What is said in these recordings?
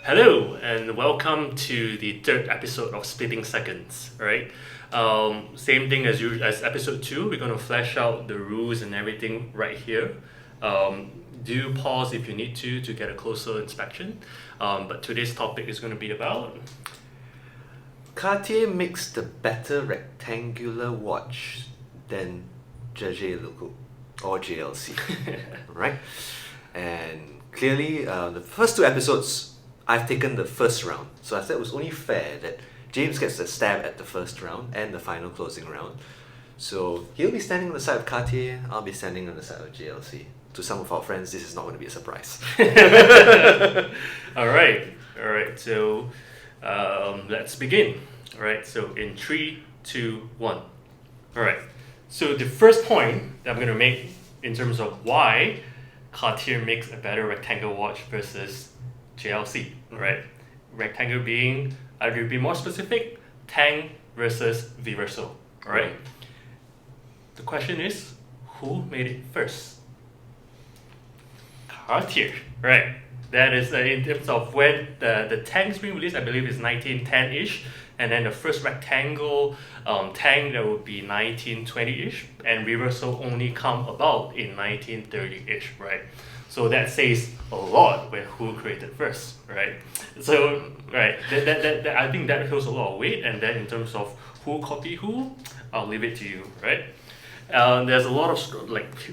Hello and welcome to the third episode of Splitting Seconds. Right, same thing as episode two. We're gonna flesh out the rules and everything right here. Do pause if you need to get a closer inspection. But today's topic is gonna be about Cartier makes the better rectangular watch than Jaeger LeCoultre or JLC, right? And clearly, the first two episodes, I've taken the first round. So I said it was only fair that James gets a stab at the first round and the final closing round. So he'll be standing on the side of Cartier, I'll be standing on the side of JLC. To some of our friends, this is not going to be a surprise. all right. So let's begin. All right. So in 3, 2, 1. All right. So the first point that I'm going to make in terms of why Cartier makes a better rectangle watch versus JLC, right? Rectangle being, to be more specific, Tank versus Reverso, right? The question is, who made it first? Cartier, right? That is in terms of when the Tank's being released, I believe is 1910-ish, and then the first rectangle Tank that would be 1920-ish, and Reverso only come about in 1930-ish, right? So that says a lot when who created first, right? So, right, that I think that holds a lot of weight, and then in terms of who copied who, I'll leave it to you, right? There's a lot of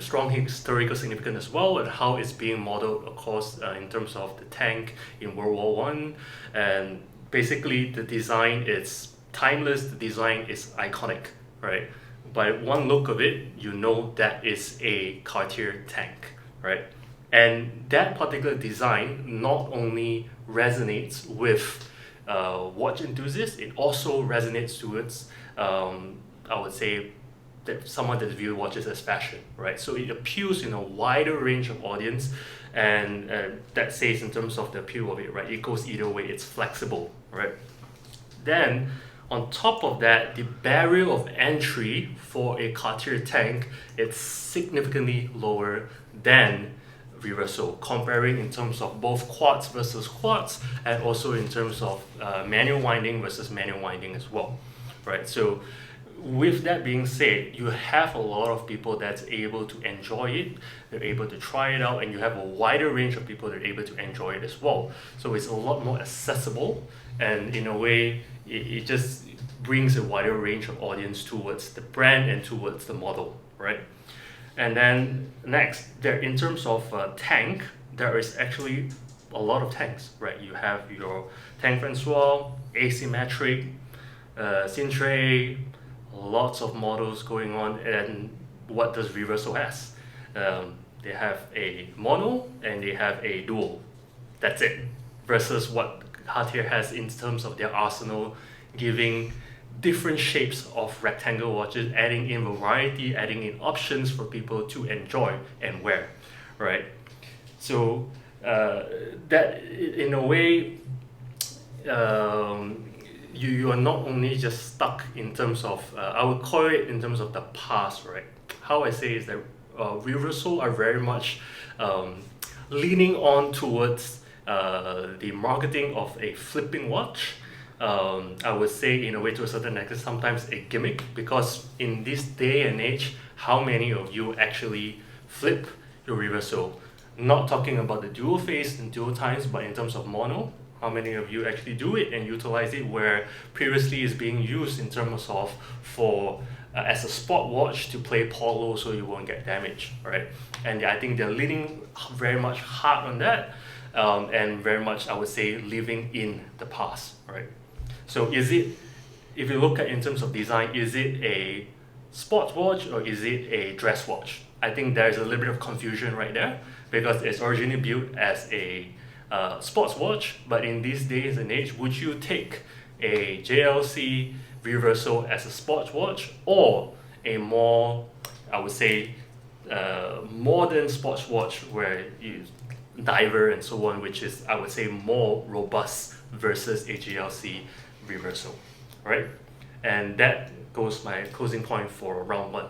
strong historical significance as well, and how it's being modeled, of course, in terms of the Tank in World War One, and basically the design is timeless. The design is iconic, right? By one look of it, you know that is a Cartier Tank, right? And that particular design not only resonates with watch enthusiasts, it also resonates towards, I would say, that someone that views watches as fashion, right? So it appeals in a wider range of audience, and that says in terms of the appeal of it, right? It goes either way. It's flexible, right? Then on top of that, the barrier of entry for a Cartier Tank, it's significantly lower than Reverso, comparing in terms of both quartz versus quartz, and also in terms of manual winding versus manual winding as well, right? So with that being said, you have a lot of people that's able to enjoy it, they're able to try it out, and you have a wider range of people that are able to enjoy it as well. So it's a lot more accessible, and in a way, it just brings a wider range of audience towards the brand and towards the model, right? And then next, there in terms of Tank, there is actually a lot of tanks, right? You have your Tank Francois, asymmetric, Cintre, lots of models going on. And what does Reverso has? They have a mono and they have a dual. That's it. Versus what Cartier has in terms of their arsenal, giving different shapes of rectangle watches, adding in variety, adding in options for people to enjoy and wear, right? So that in a way, you are not only just stuck in terms of, I would call it in terms of the past, right? How I say is that Reverso are very much leaning on towards the marketing of a flipping watch. I would say in a way to a certain extent sometimes a gimmick, because in this day and age, how many of you actually flip your Reverso? Not talking about the dual face and dual times, but in terms of mono, how many of you actually do it and utilize it where previously is being used in terms of for as a sport watch to play polo so you won't get damaged, right? And I think they're leaning very much hard on that, and very much, I would say, living in the past, right? So is it, if you look at in terms of design, is it a sports watch or is it a dress watch? I think there's a little bit of confusion right there, because it's originally built as a sports watch, but in these days and age, would you take a JLC Reverso as a sports watch, or a more, I would say, modern sports watch where you diver and so on, which is, I would say, more robust versus a JLC Reverso, right? And that goes my closing point for round one.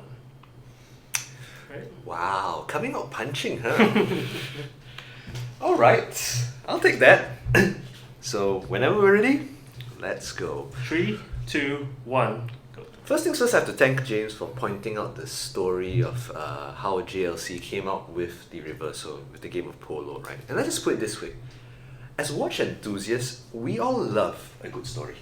Right? Wow, coming out punching, huh? All right, I'll take that. So whenever we're ready, let's go. 3, 2, 1, go. First things first, I have to thank James for pointing out the story of how JLC came out with the Reverso, with the game of polo, right? And let's just put it this way. As watch enthusiasts, we all love a good story.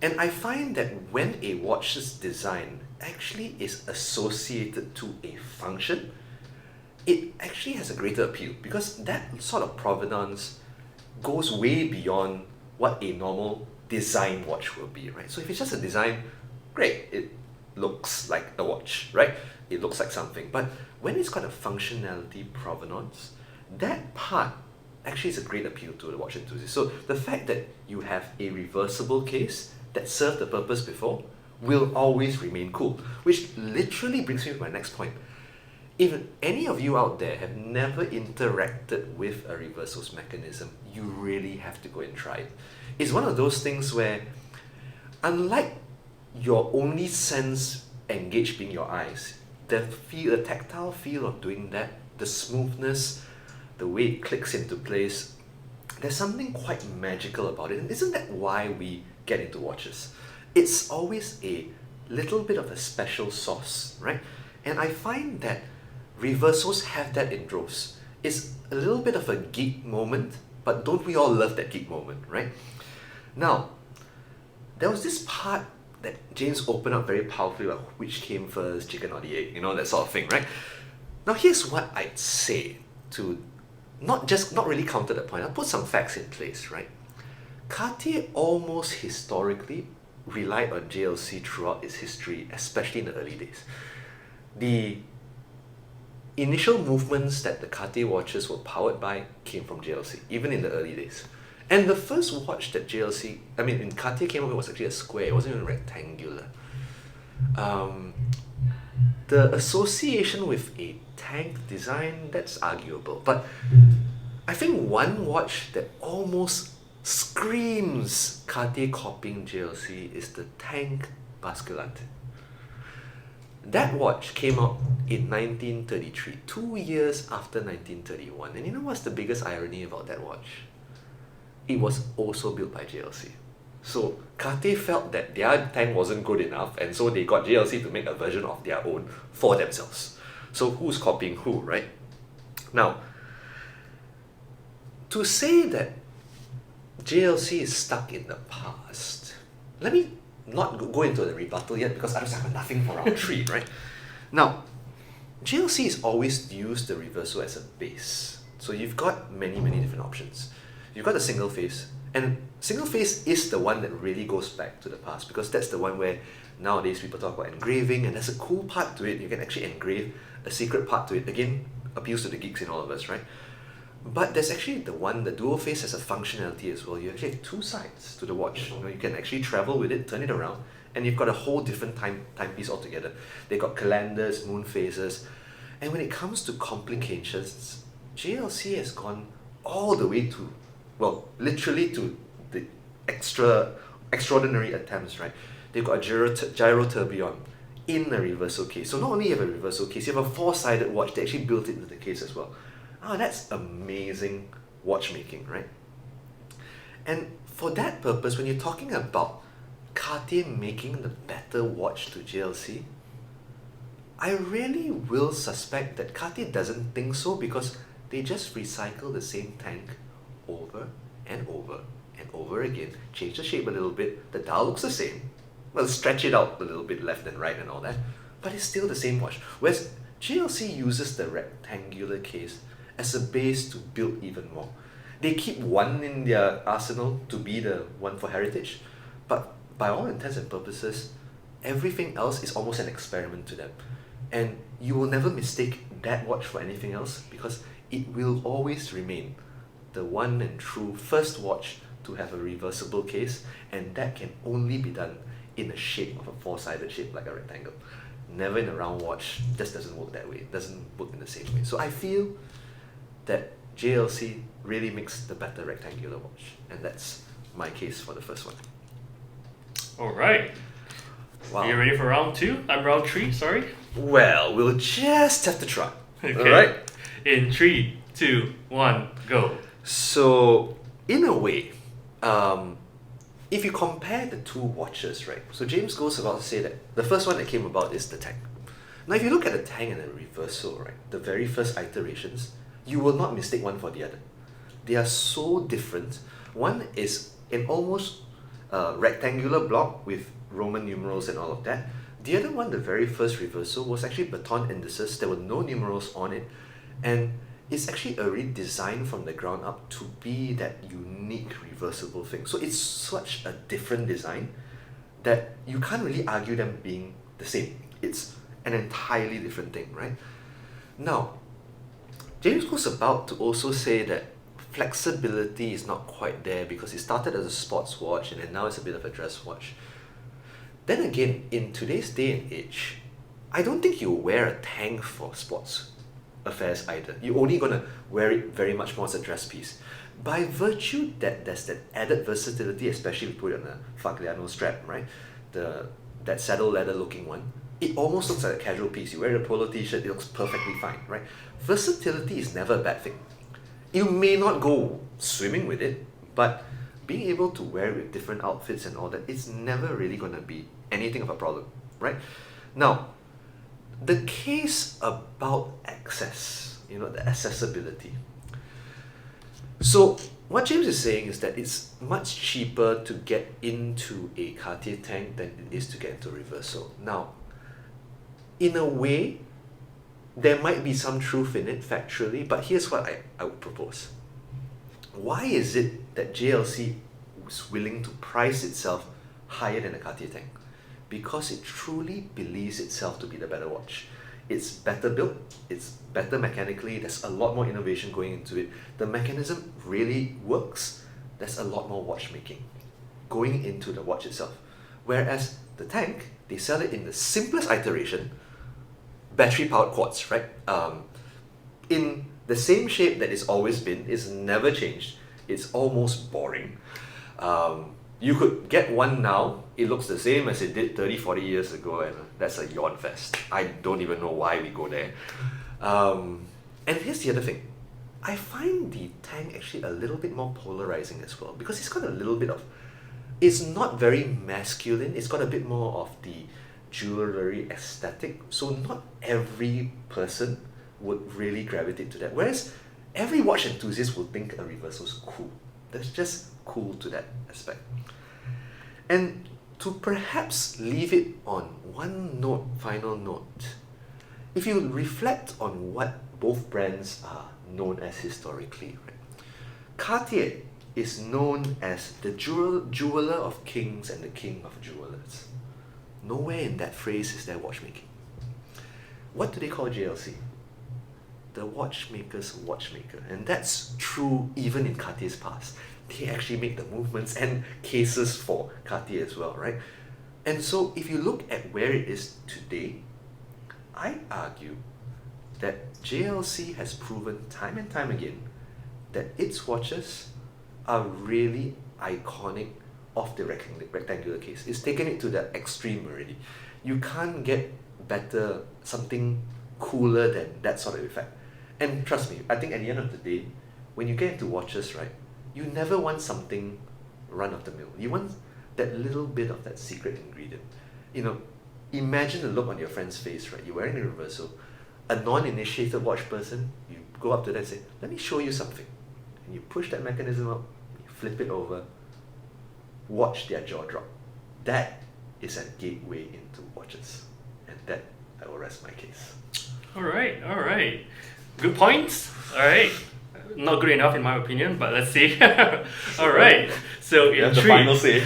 And I find that when a watch's design actually is associated to a function, it actually has a greater appeal because that sort of provenance goes way beyond what a normal design watch will be, right? So if it's just a design, great, it looks like a watch, right? It looks like something. But when it's got a functionality provenance, that part actually is a great appeal to the watch enthusiast. So the fact that you have a reversible case that served the purpose before will always remain cool, which literally brings me to my next point. If any of you out there have never interacted with a reversals mechanism, you really have to go and try it. It's one of those things where, unlike your only sense engaged being your eyes, the tactile feel of doing that, the smoothness, the way it clicks into place, there's something quite magical about it. And isn't that why we get into watches? It's always a little bit of a special sauce, right? And I find that reversals have that in droves. It's a little bit of a geek moment, but don't we all love that geek moment, right? Now, there was this part that James opened up very powerfully about which came first, chicken or the egg, that sort of thing, right? Now here's what I'd say to not really counter that point. I'll put some facts in place, right? Cartier almost historically relied on JLC throughout its history, especially in the early days. The initial movements that the Cartier watches were powered by came from JLC, even in the early days. And the first watch that in Cartier came up with was actually a square, it wasn't even rectangular. The association with a tank design, that's arguable. But I think one watch that almost screams Cartier copying JLC is the Tank Basculante. That watch came out in 1933, 2 years after 1931. And you know what's the biggest irony about that watch? It was also built by JLC. So Cartier felt that their tank wasn't good enough, and so they got JLC to make a version of their own for themselves. So who's copying who, right? Now, to say that JLC is stuck in the past, let me not go into the rebuttal yet because I just have nothing for round 3, right? Now, JLC has always used the Reverso as a base. So you've got many different options. You've got the single face, and single face is the one that really goes back to the past because that's the one where nowadays people talk about engraving, and there's a cool part to it. You can actually engrave a secret part to it. Again, appeals to the geeks in all of us, right? But there's actually the dual face has a functionality as well. You actually have 2 sides to the watch. You can actually travel with it, turn it around, and you've got a whole different timepiece altogether. They've got calendars, moon phases, and when it comes to complications, JLC has gone all the way to, literally to the extraordinary attempts, right? They've got a gyro tourbillon in a reversal case. So not only you have a reversal case, you have a 4-sided watch. They actually built it into the case as well. That's amazing watchmaking, right? And for that purpose, when you're talking about Cartier making the better watch to JLC, I really will suspect that Cartier doesn't think so because they just recycle the same tank over and over and over again, change the shape a little bit, the dial looks the same, stretch it out a little bit left and right and all that, but it's still the same watch. Whereas JLC uses the rectangular case as a base to build even more. They keep one in their arsenal to be the one for heritage, but by all intents and purposes, everything else is almost an experiment to them. And you will never mistake that watch for anything else because it will always remain the one and true first watch to have a reversible case, and that can only be done in the shape of a 4-sided shape like a rectangle. Never in a round watch, just doesn't work that way. It doesn't work in the same way. So I feel that JLC really makes the better rectangular watch, and that's my case for the first one. Alright. Wow. Are you ready for round 2? I'm round 3, sorry. Well, we'll just have to try. Okay. Alright? In 3, 2, 1, go. So, in a way, if you compare the two watches, right? So James goes about to say that the first one that came about is the Tank. Now, if you look at the Tank and the Reverso, right, the very first iterations, you will not mistake one for the other. They are so different. One is an almost rectangular block with Roman numerals and all of that. The other one, the very first Reverso, was actually baton indices. There were no numerals on it, and it's actually already designed from the ground up to be that unique reversible thing. So it's such a different design that you can't really argue them being the same. It's an entirely different thing, right? Now, James goes about to also say that flexibility is not quite there because it started as a sports watch and then now it's a bit of a dress watch. Then again, in today's day and age, I don't think you'll wear a Tank for sports affairs either. You're only going to wear it very much more as a dress piece. By virtue that there's that added versatility, especially if you put it on a Fagliano strap, right? That saddle leather looking one, it almost looks like a casual piece. You wear a polo t-shirt, it looks perfectly fine, right? Versatility is never a bad thing. You may not go swimming with it, but being able to wear it with different outfits and all that, it's never really going to be anything of a problem, right? Now, the case about access, the accessibility. So what James is saying is that it's much cheaper to get into a Cartier Tank than it is to get into Reverso. Now, in a way, there might be some truth in it factually, but here's what I would propose. Why is it that JLC was willing to price itself higher than a Cartier Tank? Because it truly believes itself to be the better watch. It's better built, it's better mechanically, there's a lot more innovation going into it. The mechanism really works, there's a lot more watchmaking going into the watch itself. Whereas the Tank, they sell it in the simplest iteration, battery-powered quartz, right? In the same shape that it's always been, it's never changed, it's almost boring. You could get one now, it looks the same as it did 30, 40 years ago, and that's a yawn fest. I don't even know why we go there. And here's the other thing. I find the Tank actually a little bit more polarizing as well, because it's got a little bit of, it's not very masculine, it's got a bit more of the jewelry aesthetic, so not every person would really gravitate to that. Whereas every watch enthusiast will think a Reverso is cool. That's just cool to that aspect. And to perhaps leave it on one note, final note, if you reflect on what both brands are known as historically, right? Cartier is known as the jeweler of kings and the king of jewelers. Nowhere in that phrase is there watchmaking. What do they call JLC? The watchmaker's watchmaker. And that's true even in Cartier's past. They actually make the movements and cases for Cartier as well, right? And so if you look at where it is today, I argue that JLC has proven time and time again that its watches are really iconic of the rectangular case. It's taken it to the extreme already. You can't get better, something cooler than that sort of effect. And trust me, I think at the end of the day, when you get into watches, right, you never want something run of the mill. You want that little bit of that secret ingredient. Imagine the look on your friend's face, right? You're wearing a Reverso, a non-initiated watch person, you go up to them and say, let me show you something. And you push that mechanism up, you flip it over, watch their jaw drop. That is a gateway into watches. And that, I will rest my case. All right. Good points. All right. Not good enough in my opinion, but let's see. All right. So in the final say.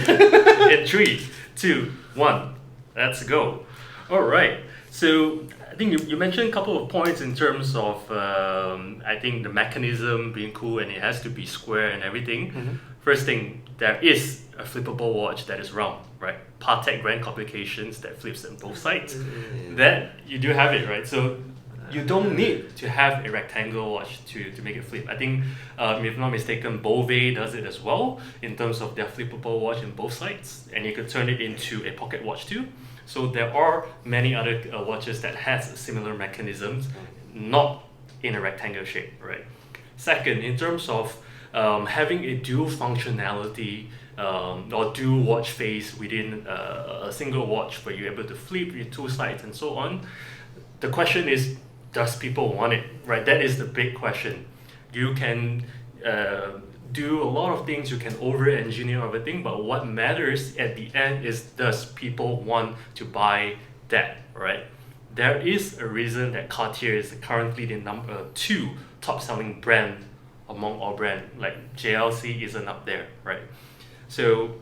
In 3, 2, 1, let's go. All right. So I think you mentioned a couple of points in terms of I think the mechanism being cool and it has to be square and everything. Mm-hmm. First thing, there is a flippable watch that is round, right? Patek Grand Complications that flips on both sides. That you do have it, right? So you don't need to have a rectangle watch to make it flip. I think, if I'm not mistaken, Beauvais does it as well in terms of their flippable watch in both sides, and you could turn it into a pocket watch too. So there are many other watches that has similar mechanisms, not in a rectangular shape, right? Second, in terms of having a dual functionality or dual watch face within a single watch where you're able to flip your two sides and so on. The question is, does people want it, right? That is the big question. You can do a lot of things, you can over-engineer everything, but what matters at the end is, does people want to buy that, right? There is a reason that Cartier is currently the number 2 top-selling brand among all brands. Like JLC isn't up there, right? So,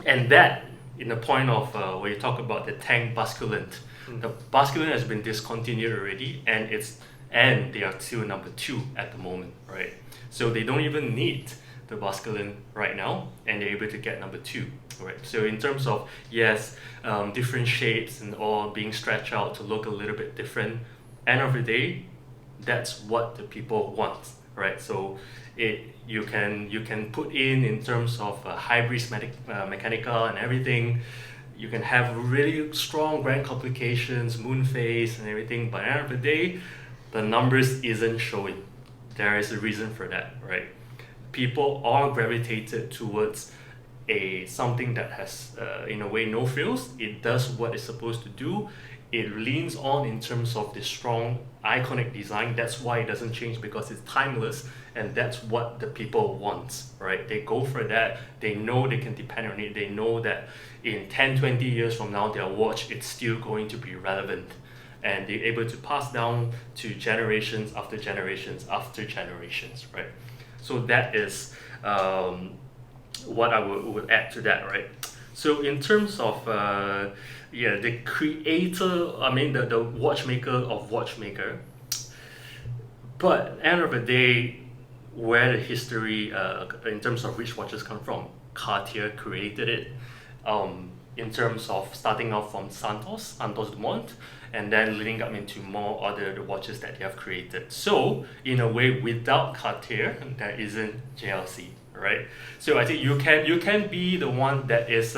and that, in the point of where you talk about the Tank basculant, the basculant has been discontinued already, and they are still number 2 at the moment, right? So they don't even need the basculant right now, and they're able to get number 2, right? So in terms of, yes, different shapes and all being stretched out to look a little bit different, end of the day, that's what the people want, right? So you can put in terms of hybrid mechanical and everything. You can have really strong brand complications, moon phase and everything, but at the end of the day, the numbers isn't showing. There is a reason for that, right? People are gravitated towards something that has, in a way, no frills. It does what it's supposed to do. It leans on in terms of the strong, iconic design. That's why it doesn't change, because it's timeless, and that's what the people want, right? They go for that. They know they can depend on it. They know that in 10, 20 years from now, their watch, it's still going to be relevant. And they're able to pass down to generations after generations after generations, right? So that is what I would add to that, right? So in terms of the creator, the watchmaker of watchmaker, but at the end of the day, where the history in terms of which watches come from, Cartier created it. In terms of starting off from Santos Dumont, and then leading up into more other watches that they have created. So in a way, without Cartier, there isn't JLC, right? So I think you can be the one that is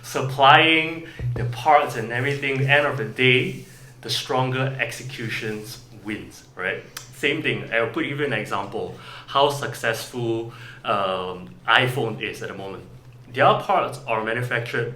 supplying the parts and everything. End of the day, the stronger executions wins, right? Same thing. I'll put even an example how successful iPhone is at the moment. Their parts are manufactured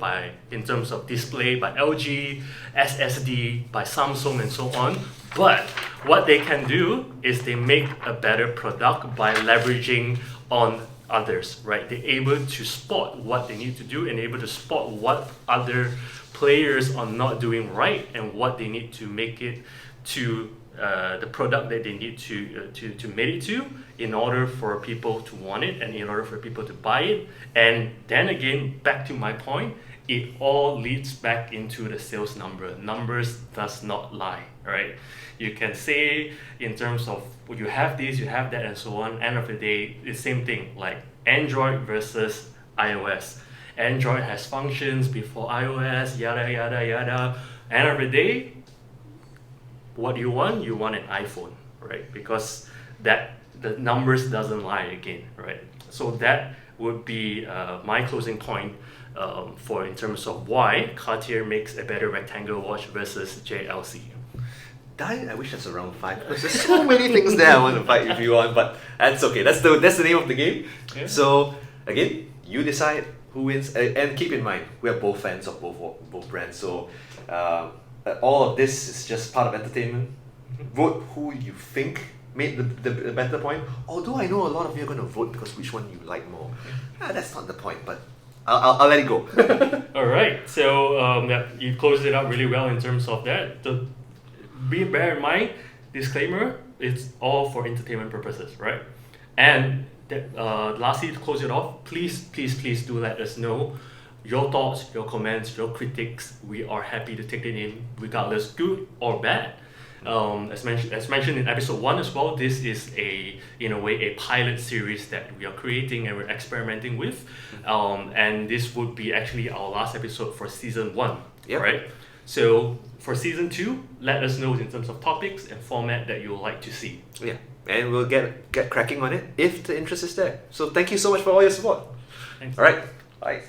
in terms of display, by LG, SSD, by Samsung, and so on. But what they can do is they make a better product by leveraging on others, right? They're able to spot what they need to do and able to spot what other players are not doing right and what they need to make it to the product that they need to make it to, in order for people to want it and in order for people to buy it. And then again, back to my point, it all leads back into the sales number. Numbers does not lie, right? You can say in terms of you have this, you have that, and so on. End of the day, it's the same thing, like Android versus iOS. Android has functions before iOS, yada yada yada. End of the day, what you want an iPhone, right? Because the numbers doesn't lie again, right? So that would be my closing point for in terms of why Cartier makes a better rectangle watch versus JLC. I wish that's around 5, because there's so many things there I want to fight with you on, but that's okay. That's the name of the game. Yeah. So again, you decide who wins, and keep in mind we are both fans of both brands. So all of this is just part of entertainment. Vote who you think made the better point. Although I know a lot of you are going to vote because which one you like more. That's not the point, but I'll let it go. All right. So you closed it up really well in terms of that. Bear in mind, disclaimer, it's all for entertainment purposes, right? And lastly, to close it off, please do let us know your thoughts, your comments, your critiques. We are happy to take it in, regardless good or bad. As mentioned in episode 1 as well, this is in a way a pilot series that we are creating and we're experimenting with. And this would be actually our last episode for season 1, yep. Right? So for season 2, let us know in terms of topics and format that you would like to see. Yeah, and we'll get cracking on it if the interest is there. So thank you so much for all your support. Thanks. All right, bye.